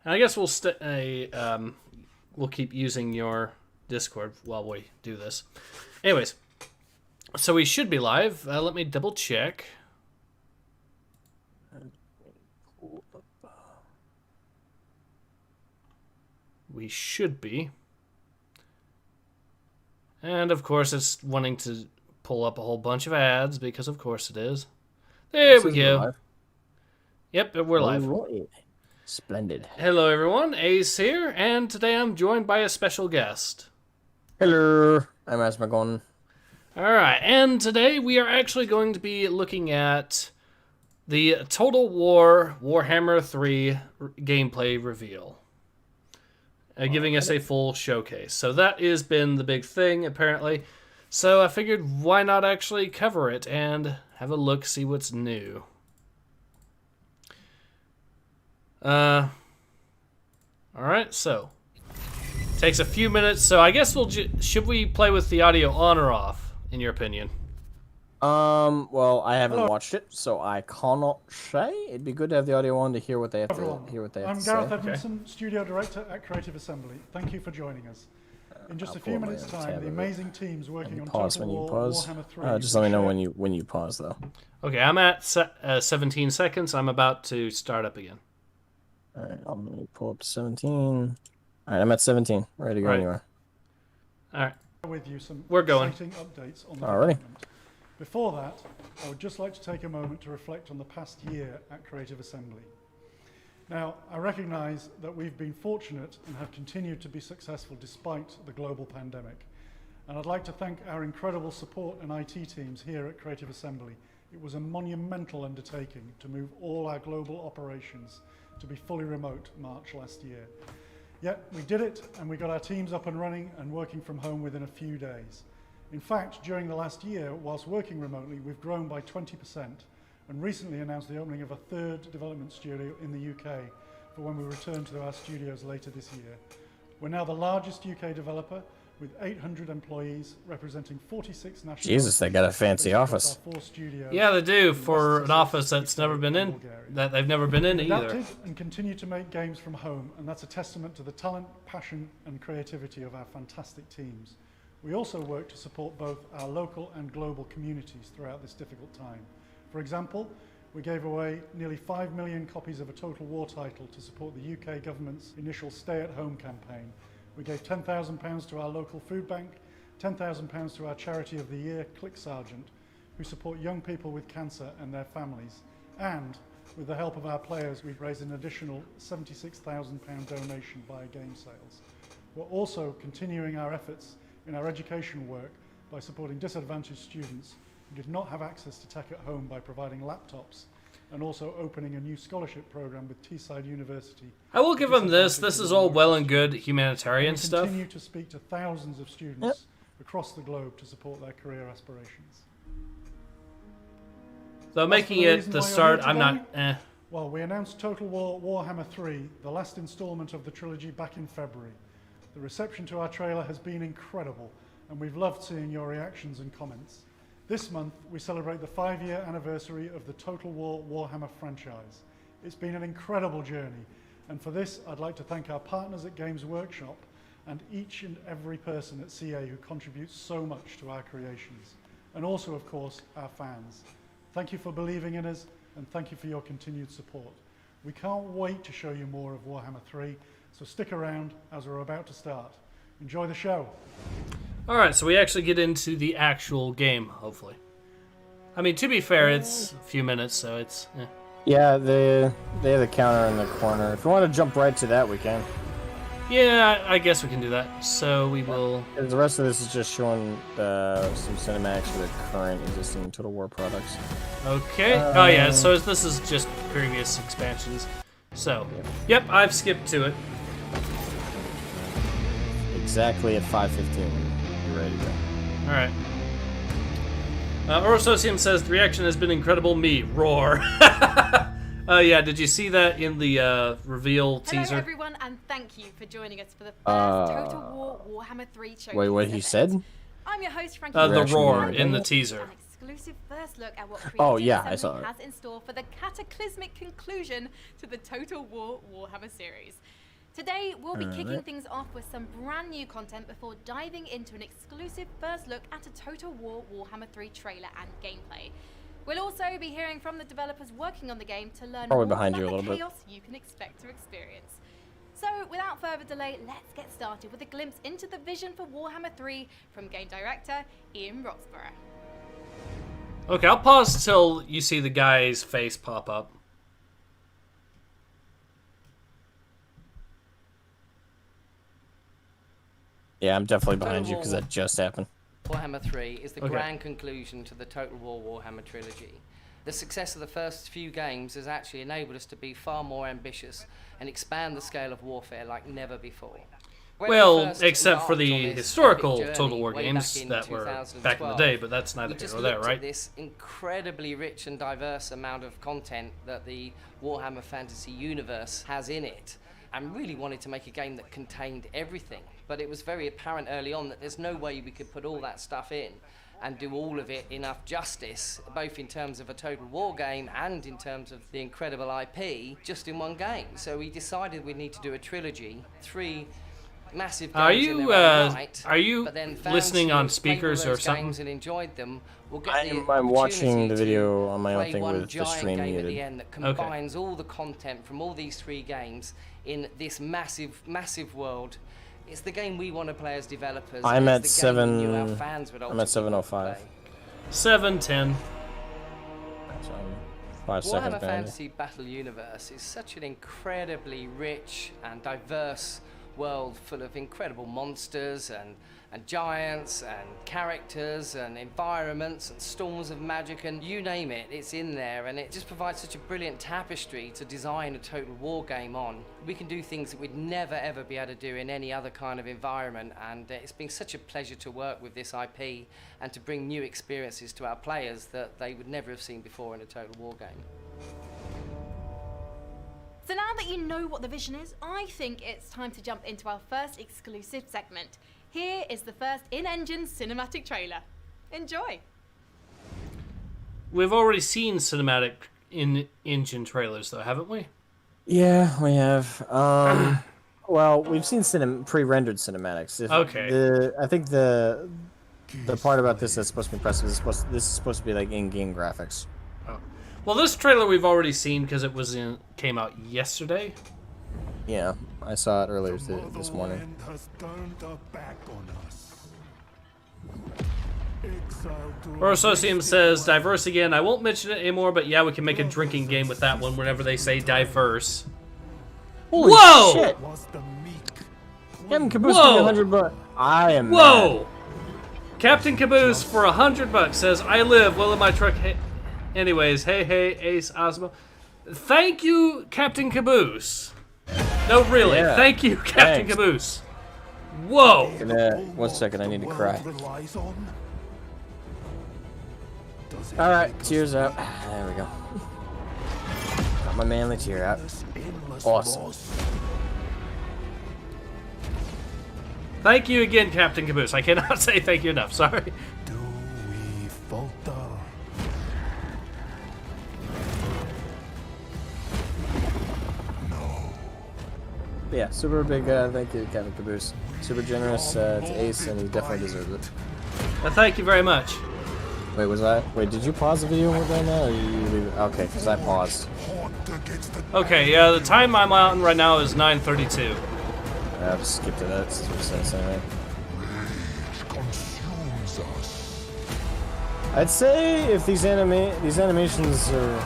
And I guess we'll keep using your Discord while we do this. Anyways, so we should be live. Let me double check. We should be. And of course it's wanting to pull up a whole bunch of ads because of course it is. There we go. Yep, we're live. Right. Splendid. Hello everyone, Ace here, and today I'm joined by a special guest. Hello, I'm Asmogan. Alright, and today we are actually going to be looking at the Total War Warhammer 3 gameplay reveal. Giving us a full showcase. So that has been the big thing, apparently. So I figured, why not actually cover it and have a look, see what's new. Alright, so. Takes a few minutes, so I guess should we play with the audio on or off, in your opinion? Well, I haven't watched it, so I cannot say. It'd be good to have the audio on to hear what they have to hear what they have to say. I'm Gareth Edmondson, Studio Director at Creative Assembly. Thank you for joining us. In just a few minutes' time, the amazing teams working on Total War Warhammer 3. Just let me know when you pause, though. Okay, I'm at 17 seconds. I'm about to start up again. Alright, I'm going to pull up to 17. Alright, I'm at 17. Ready to go anywhere. Alright. With you some We're going. exciting updates on the Alrighty. development. Before that, I would just like to take a moment to reflect on the past year at Creative Assembly. Now, I recognise that we've been fortunate and have continued to be successful despite the global pandemic. And I'd like to thank our incredible support and IT teams here at Creative Assembly. It was a monumental undertaking to move all our global operations to be fully remote March last year. Yet we did it, and we got our teams up and running and working from home within a few days. In fact, during the last year, whilst working remotely, we've grown by 20% and recently announced the opening of a third development studio in the UK for when we return to our studios later this year. We're now the largest UK developer with 800 employees representing 46 national. Jesus, they got a fancy office. Yeah, they do, for an office that's never been in, that they've never been in either. Adapted and continue to make games from home, and that's a testament to the talent, passion and creativity of our fantastic teams. We also work to support both our local and global communities throughout this difficult time. For example, we gave away nearly 5 million copies of a Total War title to support the UK government's initial stay-at-home campaign. We gave £10,000 to our local food bank, £10,000 to our charity of the year, Click Sergeant, who support young people with cancer and their families. And with the help of our players, we've raised an additional £76,000 donation via game sales. We're also continuing our efforts in our education work by supporting disadvantaged students who did not have access to tech at home by providing laptops, and also opening a new scholarship program with Teesside University. I will give them this. This is all well and good humanitarian stuff. We continue to speak to thousands of students across the globe to support their career aspirations. So making it the start, I'm not. Well, we announced Total War Warhammer 3, the last installment of the trilogy, back in February. The reception to our trailer has been incredible, and we've loved seeing your reactions and comments. This month, we celebrate the 5-year anniversary of the Total War Warhammer franchise. It's been an incredible journey, and for this, I'd like to thank our partners at Games Workshop and each and every person at CA who contributes so much to our creations, and also, of course, our fans. Thank you for believing in us, and thank you for your continued support. We can't wait to show you more of Warhammer 3, so stick around as we're about to start. Enjoy the show. Alright, so we actually get into the actual game, hopefully. I mean, to be fair, it's a few minutes, so it's... Yeah, they have the counter in the corner. If you want to jump right to that, we can. Yeah, I guess we can do that. So we will... The rest of this is just showing some cinematics for the current existing Total War products. Okay. Oh yeah, so this is just previous expansions. So, yep, I've skipped to it. Exactly at 5:15. You're ready to go. Alright. Orososium says, the reaction has been incredible. Me, roar. Yeah, did you see that in the reveal teaser? Hello everyone, and thank you for joining us for the first Total War Warhammer 3 show. Wait, what he said? I'm your host, Frankie. The roar in the teaser. exclusive first look at what Oh, Creative yeah, I Assembly saw it. has in store for the cataclysmic conclusion to the Total War Warhammer series. Today, we'll be kicking things off with some brand new content before diving into an exclusive first look at a Total War Warhammer 3 trailer and gameplay. We'll also be hearing from the developers working on the game to learn Probably more behind you about a the little bit. chaos you can expect to experience. So, without further delay, let's get started with a glimpse into the vision for Warhammer 3 from game director Ian Roxburgh. Okay, I'll pause till you see the guy's face pop up. Yeah, I'm definitely behind you because that just happened. Warhammer 3 is the Okay. grand conclusion to the Total War Warhammer trilogy. The success of the first few games has actually enabled us to be far more ambitious and expand the scale of warfare like never before. When we Well, first except for embarked on the this historical epic journey Total War way games back in that were back in the 2012, day, but that's neither we here just nor there, looked right? at this incredibly rich and diverse amount of content that the Warhammer Fantasy universe has in it, and really wanted to make a game that contained everything. But it was very apparent early on that there's no way we could put all that stuff in and do all of it enough justice, both in terms of a Total War game and in terms of the incredible IP, just in one game. So we decided we need to do a trilogy, 3 massive games Are in you, their own right, are you but then fans listening who on have played speakers all or those something? games and enjoyed them will get I'm watching the opportunity video to on my own play thing one with the giant stream game at muted. the end that combines all the content from all these 3 games in this massive world. It's the game we want to play as developers. I'm and at it's the game we knew our 7 fans would I'm ultimately at 7:05. play. 7:10. So I'm 5 seconds Warhammer behind you. Fantasy Battle Universe is such an incredibly rich and diverse world full of incredible monsters and giants and characters and environments and storms of magic and you name it, it's in there, and it just provides such a brilliant tapestry to design a Total War game on. We can do things that we'd never ever be able to do in any other kind of environment, and it's been such a pleasure to work with this IP and to bring new experiences to our players that they would never have seen before in a Total War game. So now that you know what the vision is, I think it's time to jump into our first exclusive segment. Here is the first in-engine cinematic trailer. Enjoy! We've already seen cinematic in-engine trailers, though, haven't we? Yeah, we have. Well, we've seen pre-rendered cinematics. Okay. I think the part about this that's supposed to be impressive is this is supposed to be like in-game graphics. Well, this trailer we've already seen because it came out yesterday. Yeah, I saw it earlier this morning. Motherland has turned her back on us. Or Associum says, diverse again. I won't mention it anymore, but yeah, we can make a drinking game with that one whenever they say diverse. Holy Whoa! shit! Was the meek Captain Caboose Whoa! give me $100. I am Whoa! Captain Caboose for $100 says, I live well in my truck. Anyways, hey, Ace Osmo. Thank you, Captain Caboose. No, really. Yeah. Thank you, Captain Thanks. Caboose. Whoa. mad. 1 second, I need to the cry. world relies on? Does it Alright, make us tears out. There we go. Got my manly tear out. this endless Awesome. loss? Thank you again, Captain Caboose. I cannot say thank you enough. Sorry. Do we falter? Yeah, super big thank you, Captain Caboose. Super generous to Ace, and he definitely deserves it. Thank you very much. Wait, Wait, did you pause the video right now, or you leave it? Okay, because I paused. Fought against the Okay, yeah, the time I'm on right now is 9:32. I'll just skip to that since we're saying something. consumes us. I'd say if these animations are,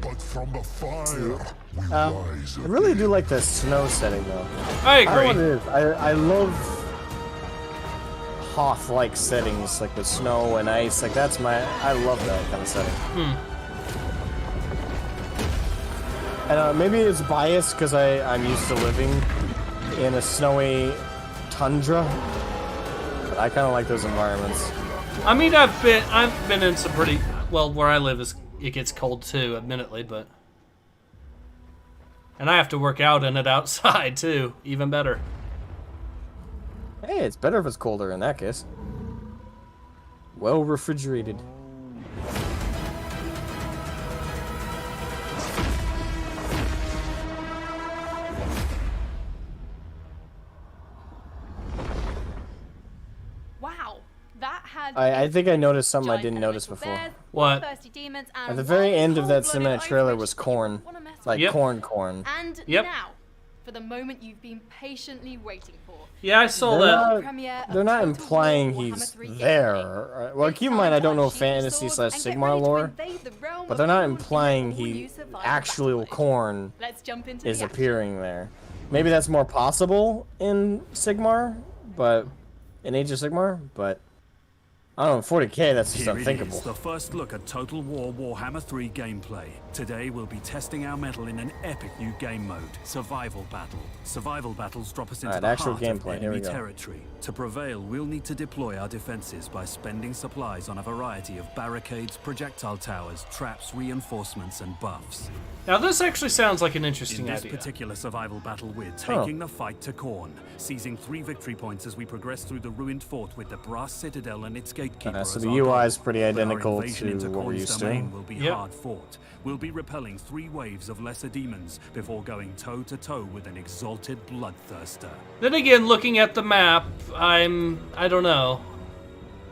But from the fire, we I rise really do like the snow setting though. I I don't know what agree. it is. I love Hoth-like settings, like with snow and ice. Like I love that kind of setting. And maybe it's biased because I'm used to living in a snowy tundra. But I kind of like those environments. I mean, I've been in some pretty well. Where I live it gets cold too, admittedly, but and I have to work out in it outside too. Even better. Hey, it's better if it's colder in that case. Well refrigerated. I think I noticed something I didn't notice before. What? Thirsty demons, and At the very end of that cold-blooded cinematic trailer overage was that you corn. wouldn't wanna mess Like Yep. corn. And Yep. now, for the moment you've been patiently waiting for. Yeah, I saw They're that. not, Premiere of they're not Total implying War Warhammer he's 3 gameplay. there. Well, It's keep in time mind I to don't know unsheath your fantasy swords / and get Sigmar ready to lore, invade the realm but of they're not Dawn in implying the all-new he survival actual battle mode. corn Let's jump into is the action. appearing there. Maybe that's more possible in Sigmar, but in Age of Sigmar, but I don't know, 40k, that's just Here it unthinkable. is, the first look at Total War Warhammer 3 gameplay. Today we'll be testing our mettle in an epic new game mode, Survival Battle. Survival battles drop us into Alright, the actual heart gameplay, of here we enemy go. territory. To prevail, we'll need to deploy our defenses by spending supplies on a variety of barricades, projectile towers, traps, reinforcements, and buffs. Now this actually sounds like an In interesting this idea. particular survival battle, we're taking the fight to Khorne, seizing 3 victory points as we progress through the ruined fort with the Brass Citadel and its Gatekeeper So as the our UI goal. is pretty But our identical invasion to into what we're Khorne's used to. domain will be Yep. hard fought. We'll be repelling 3 waves of lesser demons before going toe to toe with an exalted bloodthirster. Then again, looking at the map, I don't know.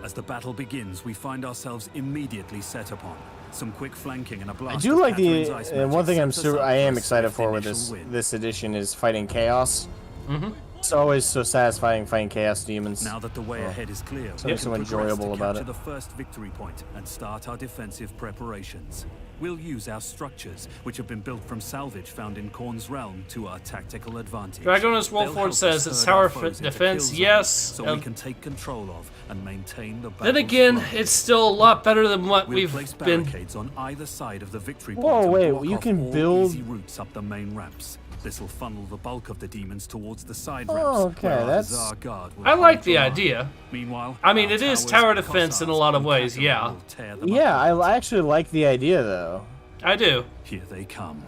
As the battle begins, we find ourselves immediately set upon. Some quick flanking and a blast. I do of like Catherine's ice the one magic thing sets us up I for am a excited swift for with initial win. this edition is fighting chaos. Mm-hmm. It's always so satisfying fighting chaos demons. Now that the way ahead is clear, Something we so can progress enjoyable to about capture it. the first victory point and start our defensive preparations. We'll use our structures, which have been built from salvage found in Khorne's realm, to our tactical advantage. Dragonus They'll help Wolford us says it's herd our tower foes into defense, kill zones, yes. so we can take control of and maintain the Then battle's again, flow. it's still a lot better than what We'll we've place been. barricades on either side of the victory Whoa, point and wait, block you off can all build- easy routes up the main ramps. This will funnel the bulk of the demons towards the side Oh, ramps. okay, where our that's- Hussar Guard will I like hold the line. idea. Meanwhile, I mean, our it is towers, tower defense in a Cossacks, lot of and ways, Catherine yeah. will tear them Yeah, apart. I actually like the idea though. I do. Here they come.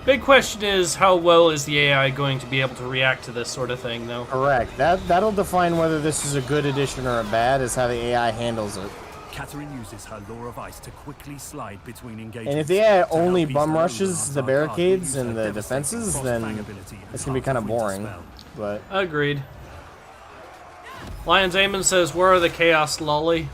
Big question is, how well is the AI going to be able to react to this sort of thing, though? Correct. That'll define whether this is a good addition or a bad, is how the AI handles it. Catherine uses her lure of ice to quickly slide between engagements. And if the AI To help only ease bum the load on rushes our the Hussar Guard, barricades we use and her the devastating defenses, cross-fang then ability and it's gonna be Heart kind of of Winter boring. spell. But Agreed. Lions Amon says, where are the Chaos Lolly?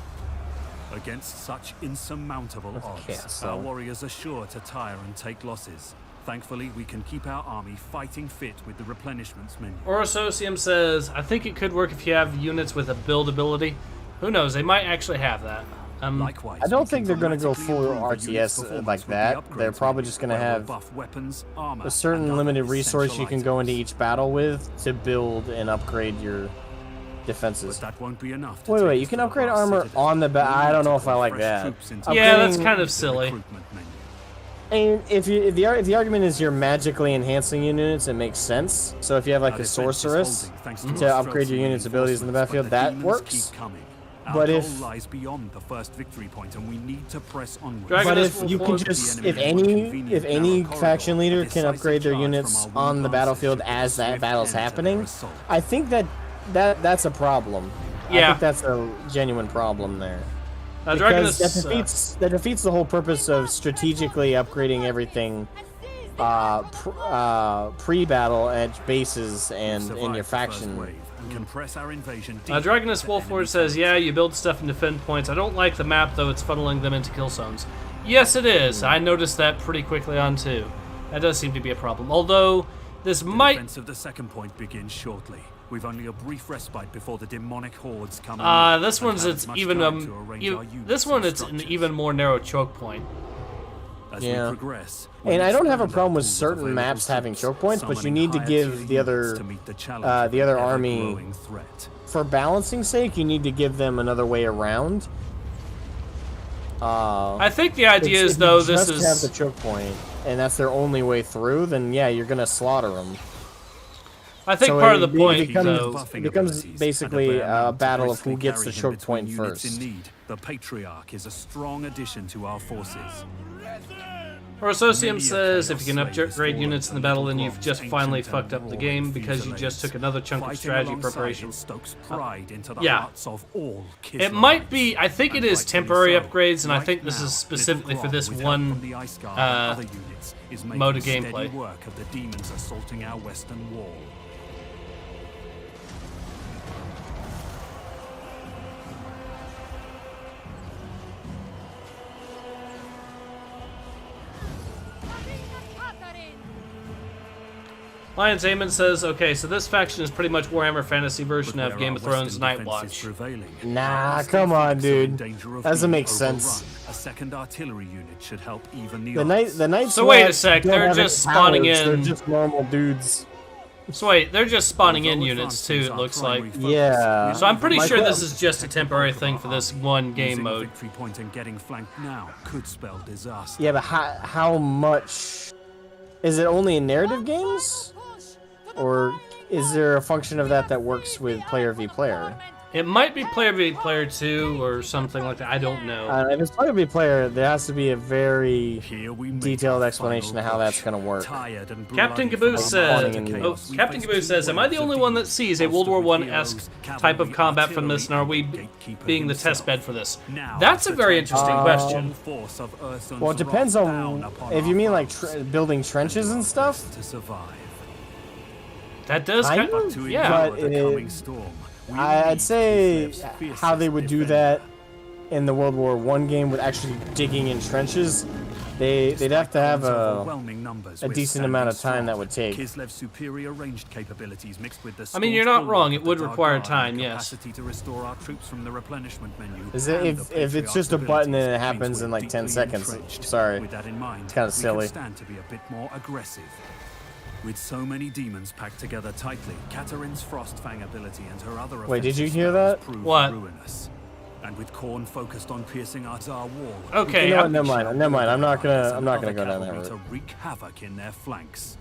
Against such insurmountable odds, chaos, our though. warriors are sure to tire and take losses. Thankfully, we can keep our army fighting fit with the replenishments menu. Orososium says, I think it could work if you have units with a build ability. Who knows, they might actually have that. Likewise, I don't we think can they're gonna go dramatically full improve the unit's RTS performance like with the that. upgrades They're probably menu, just gonna where we'll have buff weapons, armor, a certain and other limited resource essential you can go into items. each battle with to build and upgrade your defenses. But that won't be enough to Wait, take you us can to the upgrade Brass armor Citadel. on the We'll I don't need know to if I put like fresh that. troops into Yeah, that's Upgrading- kind of the silly. recruitment menu. And if the argument is you're magically enhancing units, it makes sense. So if you have like Our a defense is sorceress holding thanks to our upgrade your streltsy unit's abilities in the reinforcements, battlefield, but the that demons works. keep coming. Our But goal if- lies beyond the first victory point, and we need to press onward. Dragon But is if full you can force. just, The if enemy any convenient any narrow faction corridor, leader a can decisive upgrade their charge units from our on the winged battlefield lancers as should that swift battle's end to their happening, assault. I think that's a problem. I Yeah. think that's a genuine problem there. Dragon Because is, that defeats the whole purpose of strategically upgrading everything pre-battle at bases and Survive in your the first faction. wave and compress our invasion deep Dragonus into Wolford enemy says, yeah, you build stuff and defend points. I don't like the map, though. It's funneling them into kill zones. Yes, it is. I noticed that pretty quickly on, too. That does seem to be a problem. Although, this The might... defense of the second point begins shortly. We've only a brief respite before the demonic hordes come. this one's it's even this one it's an even more narrow choke point. As Yeah. we progress, And I don't have a expand problem our with pool of certain available maps having troops, choke points, but you summoning need to higher give tier the units other to meet the challenge the of other an army- ever-growing threat. For balancing sake, you need to give them another way around. I think the idea is, If though, you this just have is... the choke point, and that's their only way through, then yeah, you're gonna slaughter them. I think So part of the it point, becomes- though... Buffing it becomes abilities basically and a bare a mount to battle of gracefully who gets the carry him choke between point units first. in need. The Patriarch is a strong addition to our forces. Or Associum Many a says, if chaos you can slave has upgrade fallen units in the to battle, little then you've Grom's just finally ancient fucked and up the warring game because you just took fusiliers. another chunk of Fighting strategy alongside preparation. it stokes pride into the yeah. hearts of all It might Kislevites. be, I think it And is rightfully temporary so. upgrades, and I Right think this now, is specifically Little for this Grom, with one help from the Ice Guard and other units, is making mode of steady gameplay. work of the demons assaulting our western wall. Lions Amon says, okay, so this faction is pretty much Warhammer Fantasy version But of where Game our of Thrones western Night defense is Watch. prevailing, Nah, our come on, eastern flanks are in dude. danger of Doesn't being make sense. overrun. A second artillery unit should help even the The odds. Knights So wait a Watch sec, don't they're have any just spawning powers, They're in- just normal dudes. So wait, they're just spawning in Although units too, advancing it our looks like. primary focus, Yeah. So I'm pretty My sure que- this is just a temporary thing for this one game Losing a mode. victory point and getting flanked now could spell disaster. Yeah, but how much... Is it only in narrative games? Or is there a function of that works with player v player? It might be player v player 2 or something like that, I don't know. If it's player v player, there has to be a very Here we make detailed our explanation final of how that's push. going to work. Tired and Captain bloody Caboose from says, spawning in oh, units. Captain Caboose says, am I the only one that sees a World War I-esque type of combat from this, and are we being the test bed for this? That's a very interesting question. Well, it depends on if you mean like building trenches and stuff. To survive. That does Kind kind of, of, To yeah. endure But the it- coming storm, we I'd need say Kislev's how they would fiercest do that defender. in the World War I game with actually digging in trenches. They'd have to have Despite Khan's a overwhelming numbers, a we're decent standing amount of time strong. that would take. Kislev's superior ranged capabilities mixed with the I mean, you're staunch not wrong, bulwark it would of the require Targaryen time, yes. capacity to restore our troops from the replenishment menu. Is it, and if the it's just a Patriarch's button and it abilities happens means in we're like 10 deeply seconds? entrenched. Sorry. With that in mind, It's kinda we silly. could stand to be a bit more aggressive. With so many demons packed together tightly, Katerin's Frostfang ability and her other Wait, did you offensive hear spells that? proved What? ruinous. And with Khorne focused on piercing our Tsar wall, Okay, You know what? I'm- Never mind. I'm not gonna go other down that cavalry route. to wreak havoc in their flanks.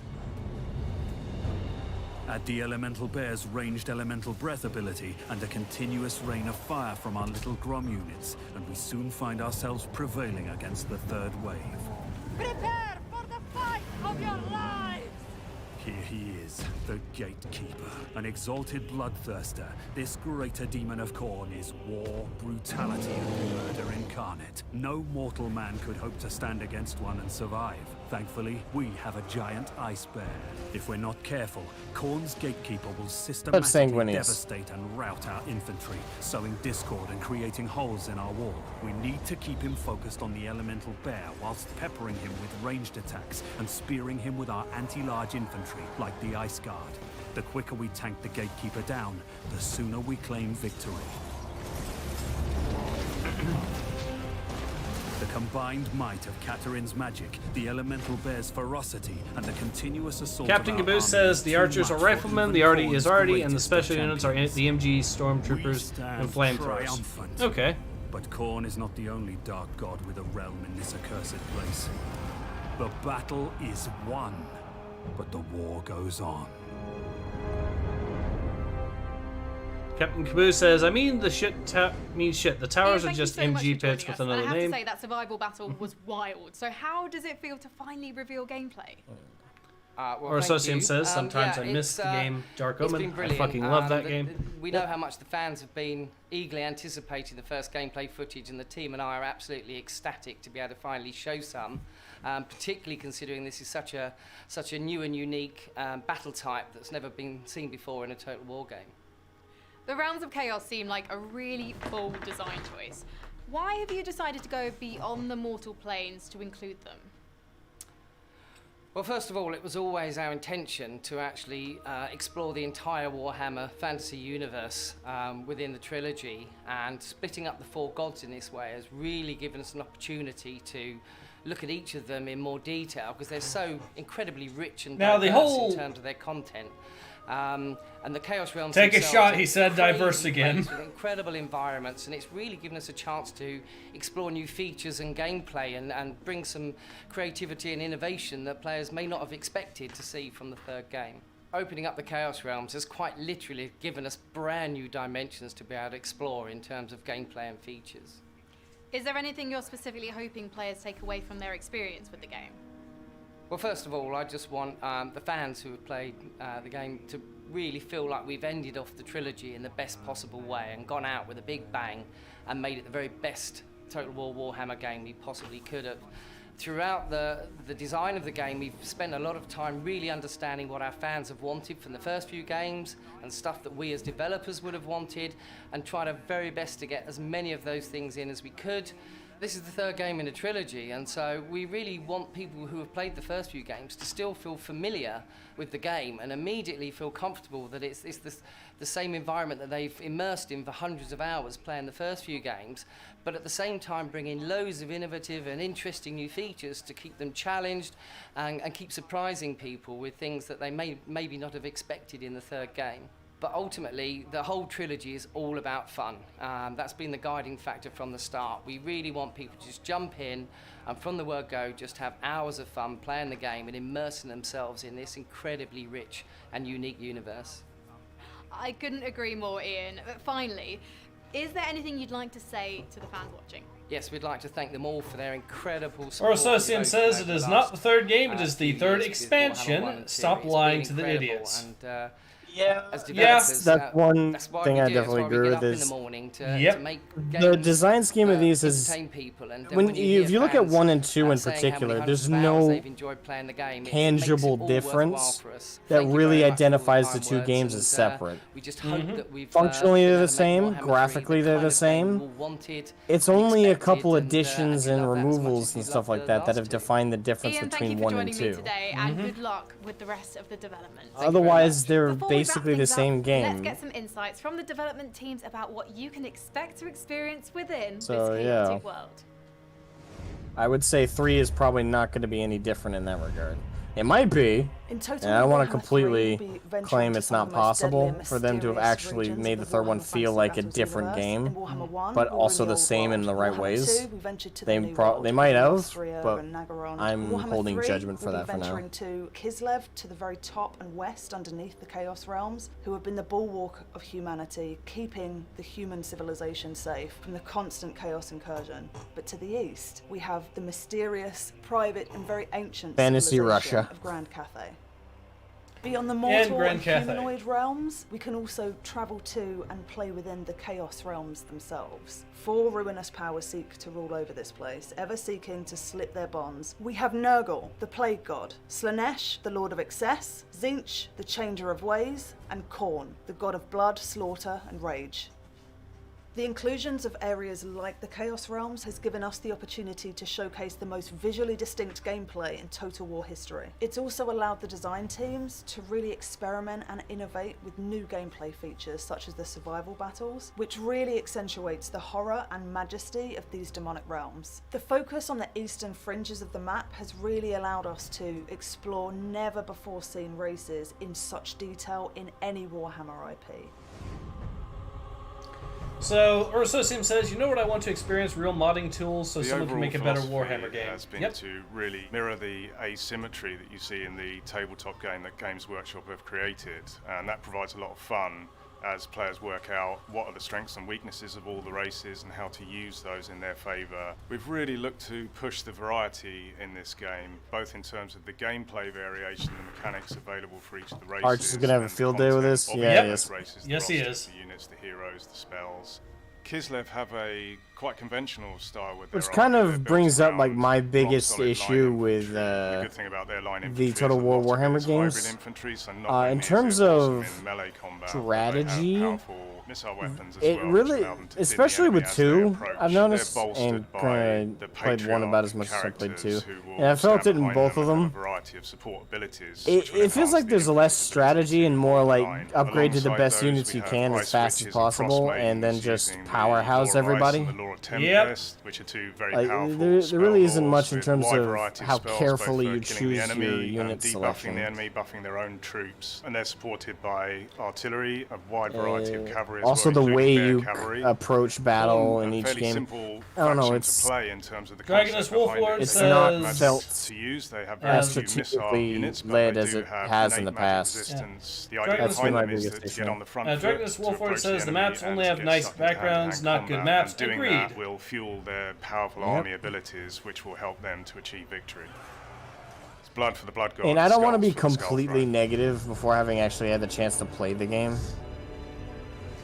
Add the Elemental Bear's ranged Elemental Breath ability and a continuous rain of fire from our little Grom units, and we soon find ourselves prevailing against the third wave. Prepare for the fight of your lives! Here he is, the Gatekeeper, an exalted bloodthirster. This greater demon of Khorne is war, brutality, and murder incarnate. No mortal man could hope to stand against one and survive. Thankfully, we have a giant ice bear. If we're not careful, Khorne's Gatekeeper will systematically sanguineous. devastate and rout our infantry, sowing discord and creating holes in our wall. We need to keep him focused on the Elemental Bear whilst peppering him with ranged attacks and spearing him with our anti-large infantry, like the Ice Guard. The quicker we tank the Gatekeeper down, the sooner we claim victory. The combined might of Katerin's magic, the Elemental Bear's ferocity, and the continuous assault Captain of our Caboose army says is the too archers much are for riflemen, even the arty Khorne's is arty, and the greatest special of units are champions. the MG We stormtroopers stand and flamethrowers. triumphant. Okay. But Khorne is not the only dark god with a realm in this accursed place. The battle is won, but the war goes on. Captain Caboose says, I mean the shit means shit. The towers Ian, are thank you just so much MG for joining pits with us. And another I have name. to say that survival battle was wild. So how does it feel to finally reveal gameplay? Well, Or thank Associum you. says, sometimes Yeah, I miss the game Dark it's Omen. been I brilliant. fucking love that The- game. We know how much the fans have been eagerly anticipating the first gameplay footage, and the team and I are absolutely ecstatic to be able to finally show some, particularly considering this is such a new and unique battle type that's never been seen before in a Total War game. The Realms of Chaos seem like a really bold design choice. Why have you decided to go beyond the mortal planes to include them? Well, first of all, it was always our intention to actually explore the entire Warhammer fantasy universe within the trilogy, and splitting up the four gods in this way has really given us an opportunity to look at each of them in more detail, because they're so incredibly rich and Now, the diverse whole- in terms of their content. And the Chaos Realms Take a themselves shot, are he said, crazy diverse again. places with incredible environments, and it's really given us a chance to explore new features and gameplay and bring some creativity and innovation that players may not have expected to see from the third game. Opening up the Chaos Realms has quite literally given us brand new dimensions to be able to explore in terms of gameplay and features. Is there anything you're specifically hoping players take away from their experience with the game? Well, first of all, I just want the fans who have played the game to really feel like we've ended off the trilogy in the best possible way and gone out with a big bang and made it the very best Total War Warhammer game we possibly could have. Throughout the design of the game, we've spent a lot of time really understanding what our fans have wanted from the first few games and stuff that we as developers would have wanted, and tried our very best to get as many of those things in as we could. This is the third game in a trilogy, and so we really want people who have played the first few games to still feel familiar with the game and immediately feel comfortable that it's the same environment that they've immersed in for hundreds of hours playing the first few games, but at the same time bring in loads of innovative and interesting new features to keep them challenged and keep surprising people with things that they maybe not have expected in the third game. But ultimately, the whole trilogy is all about fun. That's been the guiding factor from the start. We really want people to just jump in and from the word go, just have hours of fun playing the game and immersing themselves in this incredibly rich and unique universe. I couldn't agree more, Ian. But finally, is there anything you'd like to say to the fans watching? Yes, we'd like to thank them all for their incredible support. Orososium says it is not the third game, it is the third expansion. Stop lying to the idiots. And, Yeah, as developers, that's one that's why thing we I do it. definitely That's why agree we with. get up in Is the morning to make the games, design scheme of these is entertain people, and when hear if you look at fans, 1 and 2 in saying how many particular, hundreds there's of hours no they've enjoyed playing the game, it tangible makes it all worthwhile difference for us. that Thank you really very much for all identifies kind the two words, games as and, separate. we just hope that we've Functionally been they're able the to make same, Warhammer 3 graphically they're kind the of game same. you all wanted, It's you only a expected, couple and additions you and love that as much removals as and you stuff loved like the that that last have two. defined the difference Ian, thank between you for 1 and joining 2. me today, and good luck with the rest of the development. Otherwise, they're Before we wrap basically the things up, same let's game. get some insights from the development teams about what you can expect to experience within So, this yeah. chaotic world. I would say 3 is probably not going to be any different in that regard. It might be, In Total and I don't War want to Warhammer 3, completely we'll be venturing claim to it's some not of the most deadly possible and for them to have mysterious actually regions made of the the third one Warhammer feel Fantasy like a Battles different universe. game, In Warhammer 1, but War in also the the Old same in World. the right Warhammer ways. 2, we ventured to They the New pro- World, they might including have, Austria but and Nagaron. I'm Warhammer holding 3, judgment for we'll that be for now. venturing to Kislev, to the very top and west underneath the Chaos Realms, who have been the bulwark of humanity, keeping the human civilization safe from the constant chaos incursion. But to the east, we have the mysterious, private and very ancient Fantasy civilization Russia. of Grand Cathay. Beyond the mortal Grand and Cathay. humanoid realms, we can also travel to and play within the Chaos Realms themselves. 4 ruinous powers seek to rule over this place, ever seeking to slip their bonds. We have Nurgle, the Plague God, Slanesh, the Lord of Excess, Tzeentch, the Changer of Ways, and Khorne, the God of Blood, Slaughter, and Rage. The inclusions of areas like the Chaos Realms has given us the opportunity to showcase the most visually distinct gameplay in Total War history. It's also allowed the design teams to really experiment and innovate with new gameplay features such as the survival battles, which really accentuates the horror and majesty of these demonic realms. The focus on the eastern fringes of the map has really allowed us to explore never before seen races in such detail in any Warhammer IP. So, Orososium says, you know what I want to experience? Real modding tools so The someone can overall make a better philosophy Warhammer game. has been to really mirror the asymmetry that you see in the tabletop game that Games Workshop have created, and that provides a lot of fun as players work out what are the strengths and weaknesses of all the races and how to use those in their favour. We've really looked to push the variety in this game, both in terms of the gameplay variation, the mechanics available for each of the races. Arch is gonna have a and the field day with content this? of Yeah, each yes. of those races, the Yes, he rosters, is. the units, the heroes, the spells. Kislev have a quite conventional style with their Which kind army. of They're built brings up like around my biggest rock-solid line issue with infantry. The good thing about their line the infantry Total is a War lot of it Warhammer is hybrid games. infantry, so not In only is terms it awesome of in melee combat, but they strategy, have powerful missile weapons as it well, really, which allow them to pin the especially enemy with as they 2, approach. I've They're noticed, bolstered and by kind the of played 1 about as much as I played 2, characters who will and I felt stand it in behind both them of and have them. a variety of support abilities, It which will feels enhance like the there's less strategy and more like line. upgrade to the Alongside best those, units we you have can ice as fast as witches and possible, frost and then maidens just using the powerhouse Lore of Ice everybody. and the Lore of Yep. Tempest, which are 2 very Like, powerful there really isn't spell much in lords terms with wide of variety how spells, carefully both you for killing the choose enemy your and unit debuffing selection. the enemy, buffing their own troops, and they're supported by artillery, a wide variety of cavalry as Also, well, the including way bear you cavalry. approach battle in A each fairly game. simple I don't know, faction it's- to play in terms of the Dragonus concept behind Wolflord it. It's They not have magic felt to use. They have as very few missile strategically units, but led they as do it have has in innate the magic past. resistance. The Dragonus idea That's behind my them is biggest to issue. get on the front Dragonus foot, to Wolford approach says the enemy maps and only to have get nice stuck in hand-to-hand backgrounds, not good combat, maps. and doing Agreed. that will fuel their powerful Yep. army abilities, which will help them to achieve victory. blood for the blood god. And I don't want to skulls be for the skull completely throne. negative before having actually had the chance to play the game.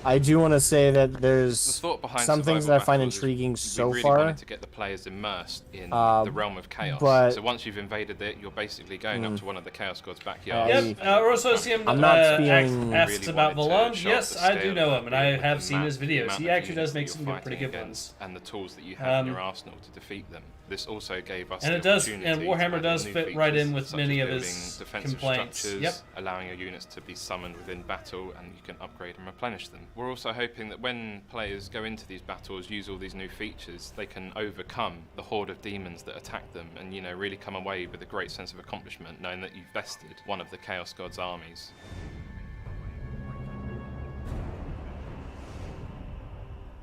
I do want to say that there's The thought behind some things survival that I find battles is intriguing so we really far. wanted to get the players immersed in the realm of chaos. but- So once you've invaded it, you're basically going up to one of the Chaos God's backyards. Yep, Rosocium I'm not feeling- asks Really about wanted to Valon. show Yes, the I do scale know of him, and the I game, have the seen his the videos. amount He of actually does units make that some you're pretty fighting good ones. against, and the tools that you have in your arsenal to defeat them. This also gave us And the it does, opportunity and to Warhammer add does new fit right in features, with such many as of building his defensive complaints. structures, Yep. allowing your units to be summoned within battle, and you can upgrade and replenish them. We're also hoping that when players go into these battles, use all these new features, they can overcome the horde of demons that attack them, and really come away with a great sense of accomplishment, knowing that you've bested one of the Chaos God's armies.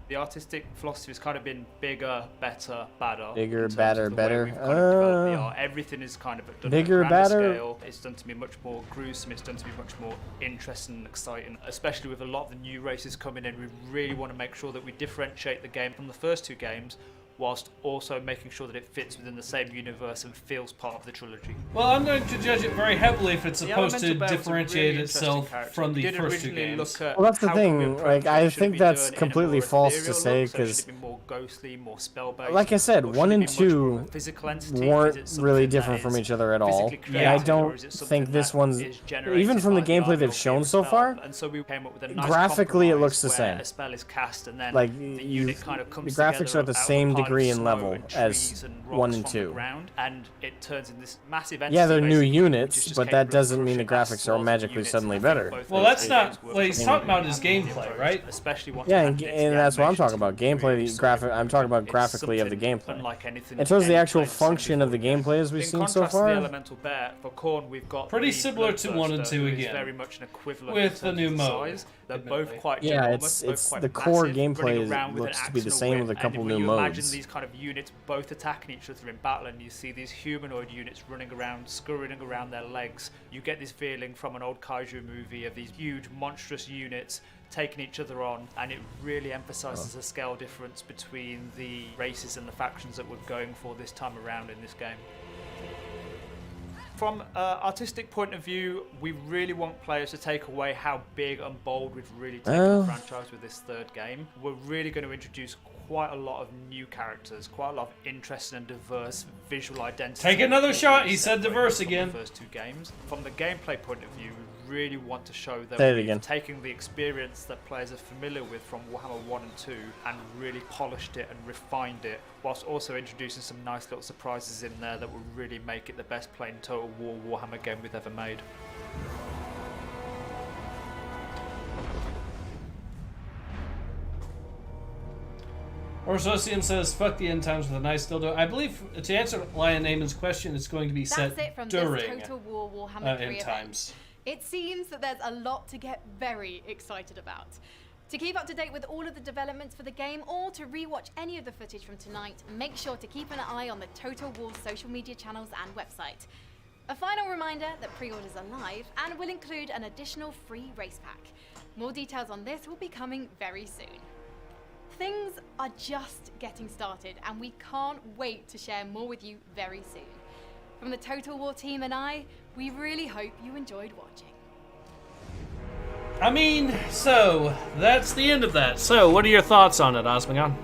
The artistic philosophy has kind of been bigger, better, badder. Bigger, in terms badder, of the way better. we've kind of developed the art. Everything is kind of done Bigger, at a grander badder. scale. It's done to be much more gruesome. It's done to be much more interesting and exciting. Especially with a lot of the new races coming in, we really want to make sure that we differentiate the game from the first two games, whilst also making sure that it fits within the same universe and feels part of the trilogy. Well, I'm going to judge it very heavily if it's The supposed to Elemental Bear was a differentiate really interesting itself character. from We the did first two originally games. look at Well, that's the how can we thing. approach Like, I it. Should it think be that's done in a completely more false to ethereal say, look? So should 'cause it be more ghostly, more spell-based? like I said, Or should 1 it and be much more of 2 a physical entity? Is weren't it something really that different from is each other at all. physically And I created, or don't is it something think this that one's, is generated even from the by the gameplay they've ability shown of so spell? far, And so we came up with a nice graphically it looks compromise the where same. a spell is cast and then Like, the you, unit kind of comes the graphics together are at the out of same a pile of degree and snow level and as trees and 1 rocks and from the 2. ground, and it turns into this massive entity. Yeah, they're new basically, which units, is just but that capable of doesn't mean the crushing graphics are massive magically units, suddenly and I think better. both Well, those that's two not games work what he's really talking about well is and really gameplay, imposed, right? Especially once Yeah, you and, add and the that's what I'm animations talking about. to it, Gameplay, really the sort graphic. of- I'm talking about it's graphically of the something gameplay. unlike anything In terms of the any actual player's seen function of the before. gameplay as we've In seen so contrast to the far, Elemental Bear, for Khorne we've got Pretty the similar to 1 and Bloodthirster, 2 who is again, very much an equivalent with in the terms new of mode, size. They're admittedly. both quite Yeah, ginormous, it's both quite the core massive, gameplay running around with looks an to be the axe same and with a whip, couple and new when you modes. imagine these kind of units both attacking each other in battle, and you see these humanoid units running around, scurrying around their legs, you get this feeling from an old kaiju movie of these huge monstrous units taking each other on, and it really emphasizes the scale difference between the races and the factions that we're going for this time around in this game. From an artistic point of view, we really want players to take away how big and bold we've really taken the franchise with this third game. We're really going to introduce quite a lot of new characters, quite a lot of interesting and diverse visual identities. Take another shot, he said diverse again. The first two games. From the gameplay point of view, we really want to show that Say it we've again. taken the experience that players are familiar with from Warhammer 1 and 2 and really polished it and refined it, whilst also introducing some nice little surprises in there that will really make it the best playing Total War Warhammer game we've ever made. Orsocium says, fuck the end times with a nice dildo. I believe, to answer Lion Naaman's question, it's going to be set That's it from during this Total War Warhammer 3 end event. times. It seems that there's a lot to get very excited about. To keep up to date with all of the developments for the game, or to rewatch any of the footage from tonight, make sure to keep an eye on the Total War social media channels and website. A final reminder that pre-orders are live and will include an additional free race pack. More details on this will be coming very soon. Things are just getting started, and we can't wait to share more with you very soon. From the Total War team and I, we really hope you enjoyed watching. I mean, so, that's the end of that. So, what are your thoughts on it, Asmogan?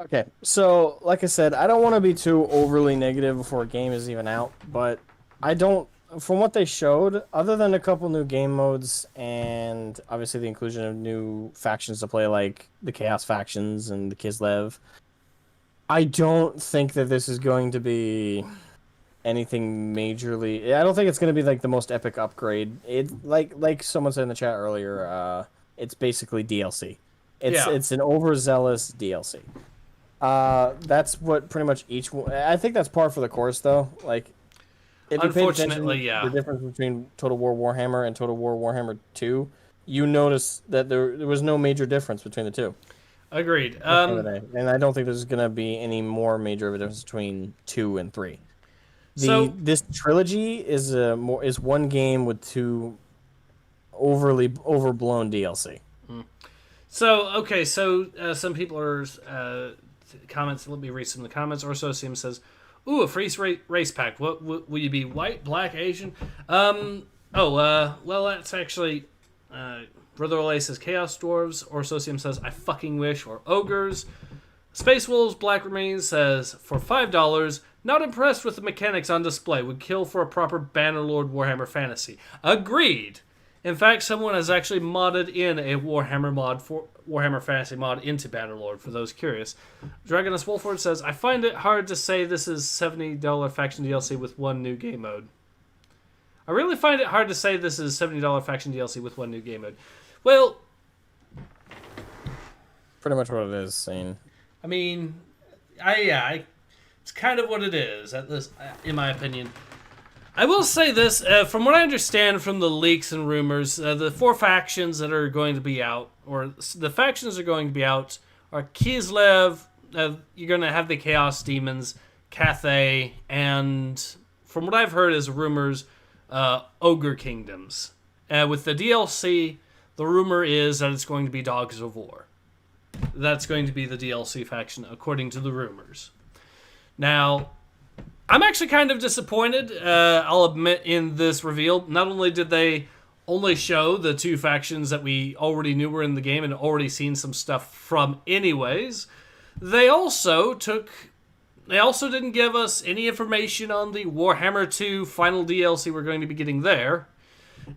Okay, so like I said, I don't want to be too overly negative before a game is even out, but I don't. From what they showed, other than a couple new game modes and obviously the inclusion of new factions to play, like the Chaos factions and the Kislev, I don't think that this is going to be anything majorly. I don't think it's going to be like the most epic upgrade. It like someone said in the chat earlier, it's basically DLC. It's an overzealous DLC. That's what pretty much each one. I think that's par for the course, though. Like, if you pay attention Unfortunately, the difference between Total War Warhammer and Total War Warhammer 2, you notice that there was no major difference between the two. Agreed. And I don't think there's going to be any more major of a difference between 2 and 3. This trilogy is one game with two overblown DLC. So, some people are comments. Let me read some of the comments. Orsocium says, Ooh, a free race pack. What will you be? White, black, Asian? Well, that's actually. Brother Olay says Chaos Dwarves. Orsosium says I fucking wish. Or Ogres. Space Wolves Black Remains says for $5. Not impressed with the mechanics on display. Would kill for a proper Bannerlord Warhammer Fantasy. Agreed. In fact, someone has actually modded in a Warhammer Fantasy mod into Bannerlord, for those curious. Dragonus Wolford says, I find it hard to say this is $70 faction DLC with one new game mode. I really find it hard to say this is $70 faction DLC with one new game mode. Well, pretty much what it is, Zane. I mean, it's kind of what it is, at this, in my opinion. I will say this, from what I understand from the leaks and rumors, the 4 factions that are going to be out, or the factions are going to be out, are Kislev, you're going to have the Chaos Demons, Cathay, and from what I've heard as rumors, Ogre Kingdoms. With the DLC, the rumor is that it's going to be Dogs of War. That's going to be the DLC faction, according to the rumors. Now, I'm actually kind of disappointed, I'll admit, in this reveal. Not only did they only show the 2 factions that we already knew were in the game and already seen some stuff from anyways, they also didn't give us any information on the Warhammer 2 final DLC we're going to be getting there.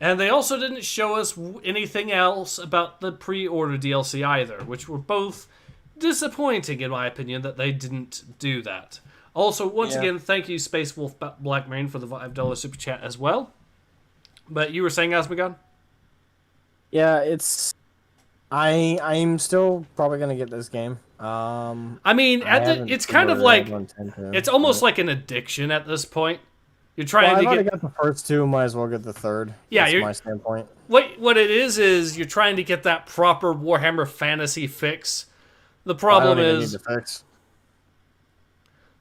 And they also didn't show us anything else about the pre-order DLC either, which were both disappointing in my opinion that they didn't do that. Also, once again, thank you, Space Wolf Black Marine, for the $5 super chat as well. But you were saying, Asmogan? Yeah, I'm still probably gonna get this game. I mean, it's kind of like it's almost like an addiction at this point. You're trying to get the first 2, might as well get the third. Yeah, that's my standpoint. What it is you're trying to get that proper Warhammer Fantasy fix. The problem is need the fix.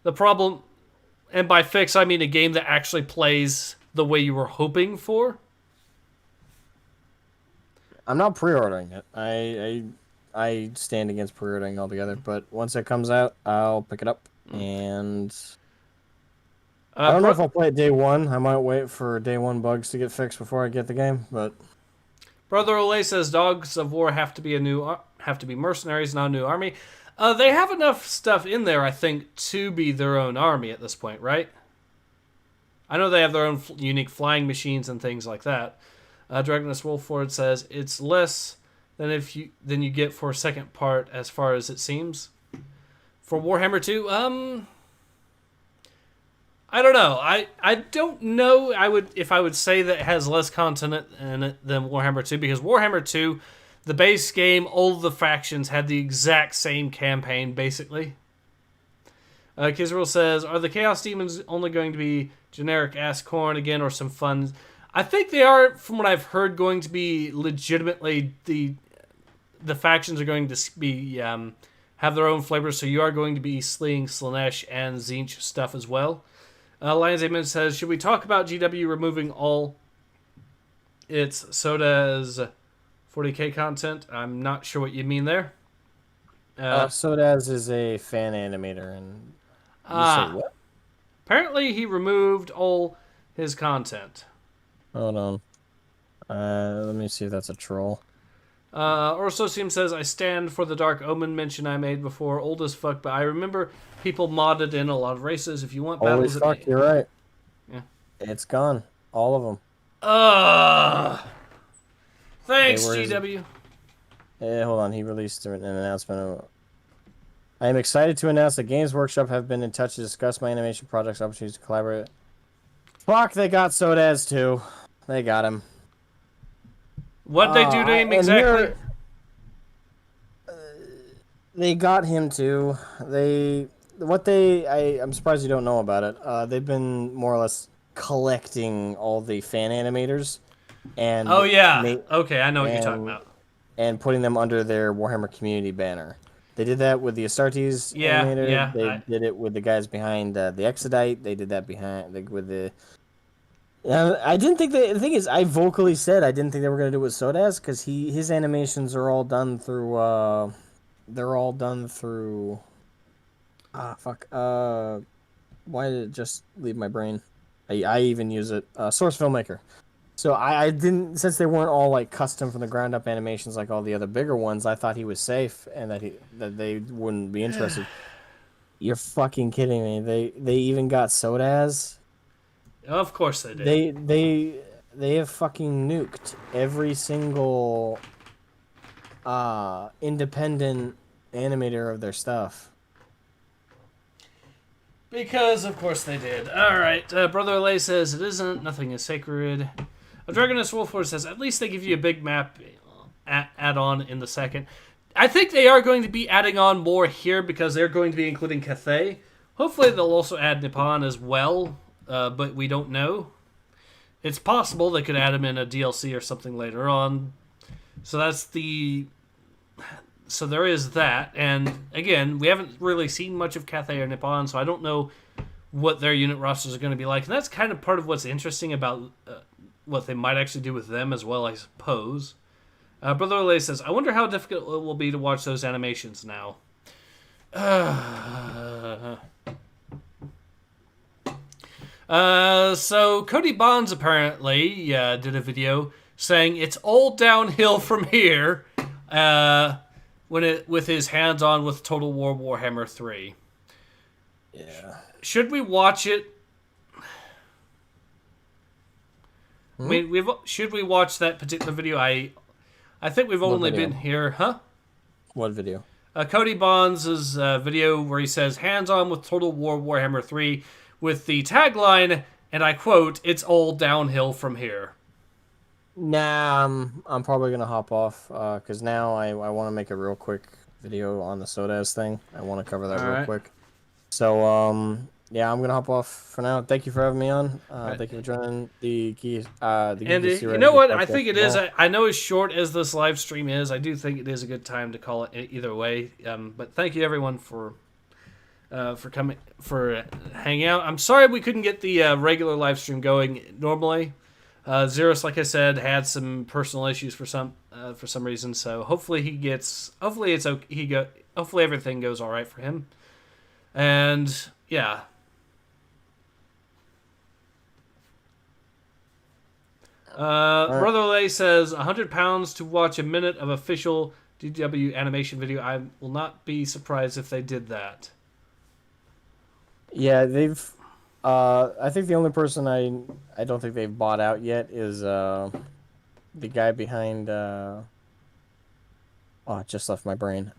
The problem, and by fix I mean a game that actually plays the way you were hoping for. I'm not pre-ordering it. I stand against pre-ordering altogether. But once it comes out, I'll pick it up. And I don't know if I'll play it day 1. I might wait for day 1 bugs to get fixed before I get the game. But Brother Olay says Dogs of War have to be mercenaries, not a new army. They have enough stuff in there, I think, to be their own army at this point, right? I know they have their own unique flying machines and things like that. Dragonus Wolford says it's less than you get for a second part, as far as it seems. For Warhammer 2, I don't know. I don't know. If I would say that it has less content in it than Warhammer 2, because Warhammer 2. The base game, all of the factions had the exact same campaign, basically. Kizril says, are the Chaos Demons only going to be generic-ass corn again, or some fun? I think they are, from what I've heard, going to be legitimately the factions are going to be have their own flavors, so you are going to be seeing Slanesh and Tzeentch stuff as well. Lions Amen says, should we talk about GW removing all its Soda's 40k content? I'm not sure what you mean there. Sodaz is a fan animator, and you say what? Apparently he removed all his content. Hold on. Let me see if that's a troll. Orsosium says, I stand for the Dark Omen mention I made before. Old as fuck, but I remember people modded in a lot of races. If you want battles... Holy fuck, you're right. Yeah. It's gone. All of them. Thanks, GW. Hold on. He released an announcement. I am excited to announce that Games Workshop have been in touch to discuss my animation project's opportunities to collaborate. Fuck, they got Sodaz too. They got him. What'd they do to him exactly? They got him too. I'm surprised you don't know about it. They've been more or less collecting all the fan animators. And okay, I know what you're talking about. And putting them under their Warhammer Community banner. They did that with the Astartes animator. They did it with the guys behind the Exodite. They did that with the... I didn't think the thing is, I vocally said I didn't think they were going to do it with Sodaz, because his animations are all done through... they're all done through... Why did it just leave my brain? I even use it. Source Filmmaker. So I didn't, since they weren't all like custom from the ground up animations like all the other bigger ones. I thought he was safe and that they wouldn't be interested. You're fucking kidding me. They even got Sodaz. Of course they did. They have fucking nuked every single independent animator of their stuff. Because, of course, they did. Alright, Brother Lay says, it isn't, nothing is sacred. Dragoness Wolford says, at least they give you a big map add-on in the second. I think they are going to be adding on more here because they're going to be including Cathay. Hopefully they'll also add Nippon as well, but we don't know. It's possible they could add him in a DLC or something later on. So so there is that, and again, we haven't really seen much of Cathay or Nippon, so I don't know what their unit rosters are going to be like, and that's kind of part of what's interesting about what they might actually do with them as well, I suppose. Brother Lay says, I wonder how difficult it will be to watch those animations now. So Cody Bonds apparently did a video saying it's all downhill from here with his hands on with Total War Warhammer 3. Yeah. Should we watch it? I mean, should we watch that particular video? I think we've only been here, huh? What video? Cody Bonds' video where he says, hands on with Total War Warhammer 3 with the tagline, and I quote, it's all downhill from here. Nah, I'm probably going to hop off because now I want to make a real quick video on the Sodaz thing. I want to cover that real quick. So, yeah, I'm going to hop off for now. Thank you for having me on. Thank you for joining the Key. And you know what? I think it is. I know as short as this live stream is, I do think it is a good time to call it either way. But thank you, everyone, for coming, for hanging out. I'm sorry we couldn't get the regular live stream going normally. Xeros, like I said, had some personal issues for some reason. So hopefully hopefully everything goes all right for him. And yeah. Brother Lay says £100 to watch a minute of official DW animation video. I will not be surprised if they did that. Yeah, they've. I think the only person I don't think they've bought out yet is the guy behind. Oh, it just left my brain.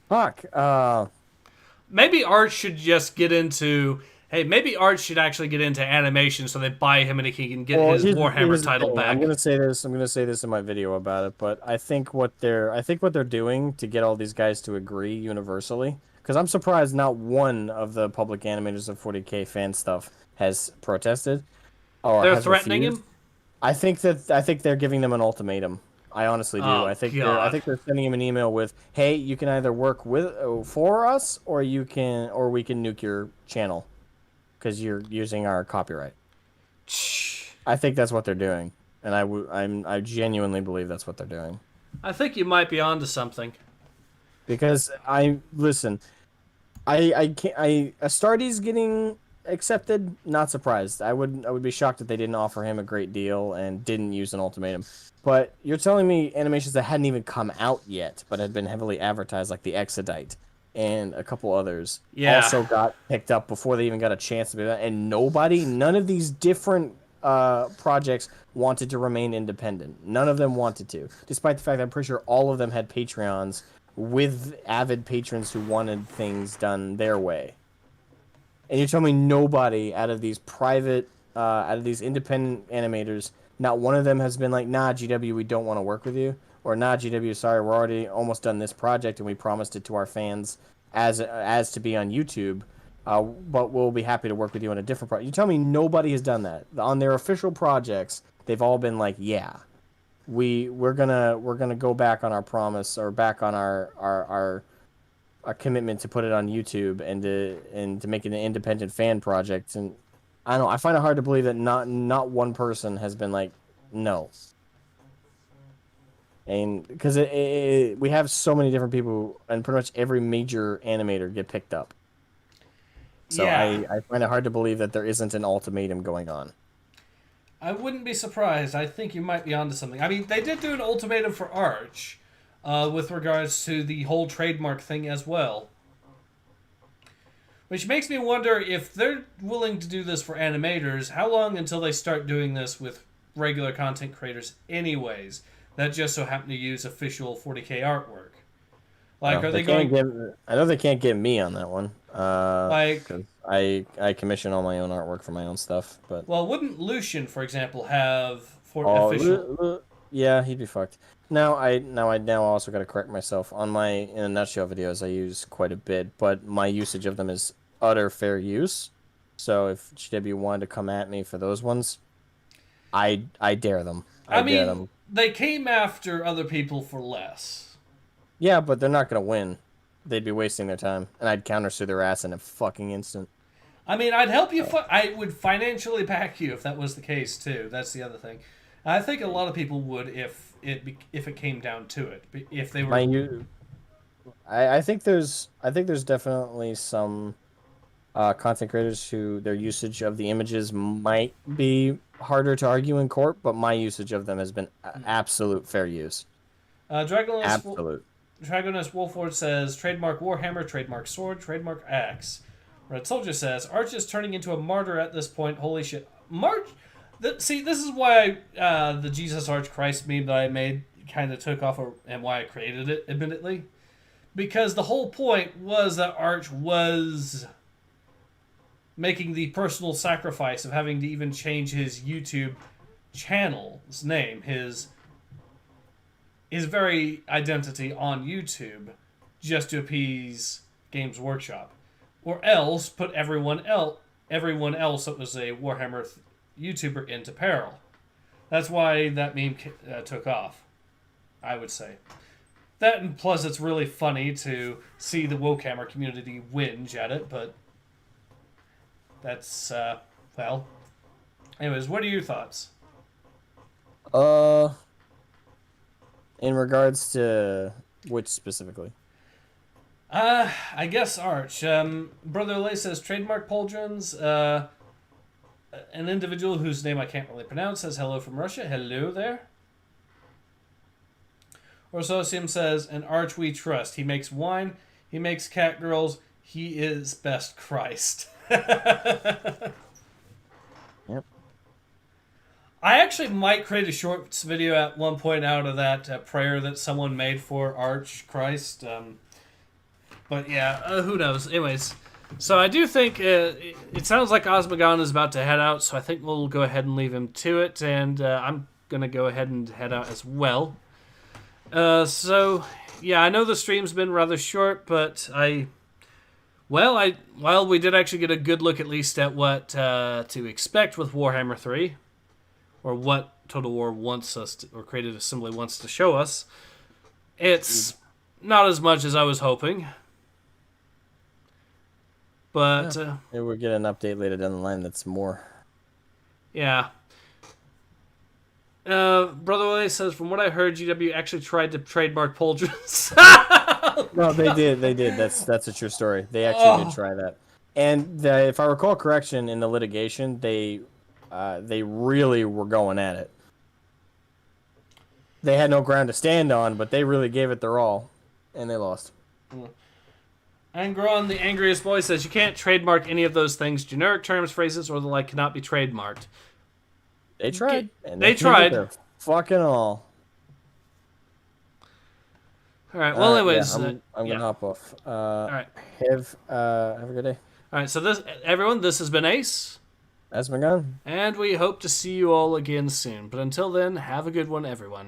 Fuck. Maybe Art should just get into. Hey, maybe Art should actually get into animation so they buy him and he can get his Warhammer title back. I'm gonna say this in my video about it, but I think what they're doing to get all these guys to agree universally, because I'm surprised not one of the public animators of 40K fan stuff has protested. Or they're threatening him. I think they're giving them an ultimatum. I honestly do. I think they're sending him an email with, "Hey, you can either work for us, or we can nuke your channel, because you're using our copyright." I think that's what they're doing, and I genuinely believe that's what they're doing. I think you might be onto something. Because Astartes getting accepted, not surprised. I would be shocked if they didn't offer him a great deal and didn't use an ultimatum. But you're telling me animations that hadn't even come out yet, but had been heavily advertised, like the Exodite and a couple others, also got picked up before they even got a chance to be that. And none of these different projects wanted to remain independent. None of them wanted to, despite the fact that I'm pretty sure all of them had Patreons with avid patrons who wanted things done their way. And you're telling me nobody out of these independent animators, not one of them has been like, nah, GW, we don't want to work with you. Or, nah, GW, sorry, we're already almost done this project and we promised it to our fans as to be on YouTube, but we'll be happy to work with you on a different project. You tell me nobody has done that. On their official projects, they've all been like, yeah, we're gonna go back on our promise, or back on our commitment to put it on YouTube and to make it an independent fan project. And I don't know, I find it hard to believe that not one person has been like, no. And because we have so many different people, and pretty much every major animator get picked up. So Yeah. I find it hard to believe that there isn't an ultimatum going on. I wouldn't be surprised. I think you might be onto something. I mean, they did do an ultimatum for Arch with regards to the whole trademark thing as well. Which makes me wonder if they're willing to do this for animators, how long until they start doing this with regular content creators anyways, that just so happen to use official 40K artwork? Like, are they going... I know they can't get me on that one. Like... 'cause I commission all my own artwork for my own stuff, but... Well, wouldn't Lucian, for example, have official... Yeah, he'd be fucked. Now I also got to correct myself. On my In a Nutshell videos, I use quite a bit, but my usage of them is utter fair use. So if GW wanted to come at me for those ones, I dare them. I mean, they came after other people for less. Yeah, but they're not going to win. They'd be wasting their time, and I'd countersue their ass in a fucking instant. I mean, I'd help you. I would financially back you if that was the case too. That's the other thing. I think a lot of people would if it came down to it. If they were. I think there's definitely some content creators who their usage of the images might be harder to argue in court, but my usage of them has been absolute fair use. Dragonless Wolford says trademark Warhammer, trademark sword, trademark axe. Red Soldier says Arch is turning into a martyr at this point. Holy shit, See, this is why the Jesus Arch Christ meme that I made kind of took off, and why I created it, admittedly. Because the whole point was that Arch was making the personal sacrifice of having to even change his YouTube channel's name, his very identity on YouTube, just to appease Games Workshop. Or else put everyone else that was a Warhammer YouTuber into peril. That's why that meme took off, I would say. That, and plus it's really funny to see the Wokehammer community whinge at it, but that's, well. Anyways, what are your thoughts? In regards to which specifically? I guess Arch. Brother Lay says trademark pauldrons. An individual whose name I can't really pronounce says hello from Russia. Hello there. Orsosium says, an Arch we trust. He makes wine. He makes cat girls. He is best Christ. Yep. I actually might create a short video at one point out of that prayer that someone made for Arch Christ. But yeah, who knows? Anyways, so I do think it sounds like Asmogan is about to head out, so I think we'll go ahead and leave him to it, and I'm going to go ahead and head out as well. So, yeah, I know the stream's been rather short, but while we did actually get a good look at least at what to expect with Warhammer 3, or what Total War wants us to, or Creative Assembly wants to show us, it's not as much as I was hoping. But maybe we'll get an update later down the line that's more. Yeah. Brother Willie says, from what I heard, GW actually tried to trademark pauldrons. No, they did. That's a true story. They actually did try that. And if I recall correction, in the litigation, they really were going at it. They had no ground to stand on, but they really gave it their all, and they lost. Angron, the angriest boy, says, you can't trademark any of those things. Generic terms, phrases, or the like cannot be trademarked. They tried. And they tried. Fucking all. All right. Well, anyways, yeah, I'm gonna hop off. All right. Have a good day. All right. So this has been Ace. Asmogan. And we hope to see you all again soon. But until then, have a good one, everyone.